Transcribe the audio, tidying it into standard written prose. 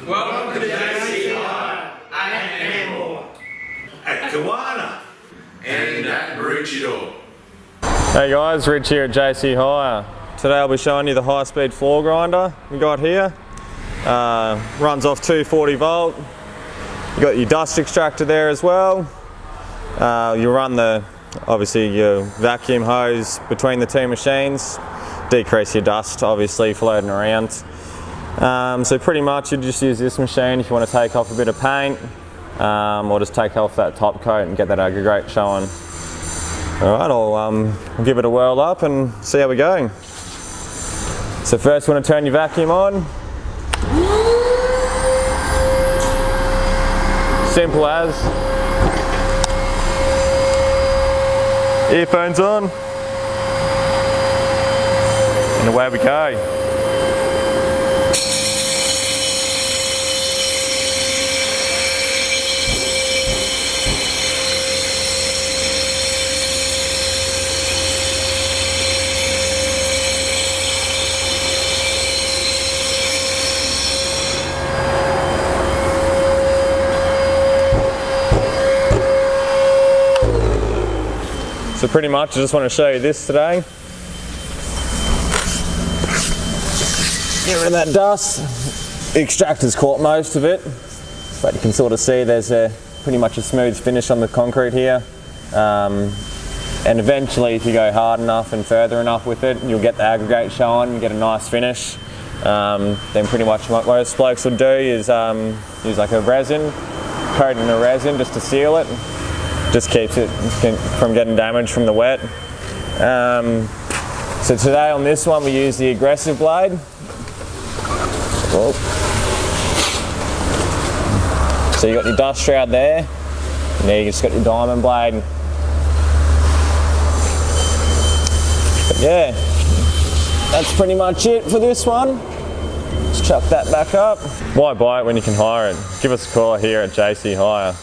Welcome to JC Hire at NAMBOUR, at KAWANA, and at Maroochydore. Hey guys, Rydge here at JC Hire. Today I'll be showing you the high-speed floor grinder we got here. Runs off 240 volt. You got your dust extractor there as well. You run obviously your vacuum hose between the two machines. Decrease your dust obviously floating around. So pretty much you just use this machine if you want to take off a bit of paint or just take off that top coat and get that aggregate showing. Alright, I'll give it a whirl up and see how we're going. So first you want to turn your vacuum on. Simple as. Earphones on. And away we go. So pretty much I just want to show you this today. Get rid of that dust. The extractor's caught most of it, but you can sort of see there's pretty much a smooth finish on the concrete here. And eventually if you go hard enough and further enough with it, you'll get the aggregate showing and get a nice finish. Then pretty much what most blokes will do is use like a resin, coat in a resin just to seal it. Just keeps it from getting damaged from the wet. So today on this one we use the aggressive blade. Whoa. So you got your dust shroud there, and there you just got your diamond blade. But yeah, that's pretty much it for this one. Let's chuck that back up. Why buy it when you can hire it? Give us a call here at JC Hire.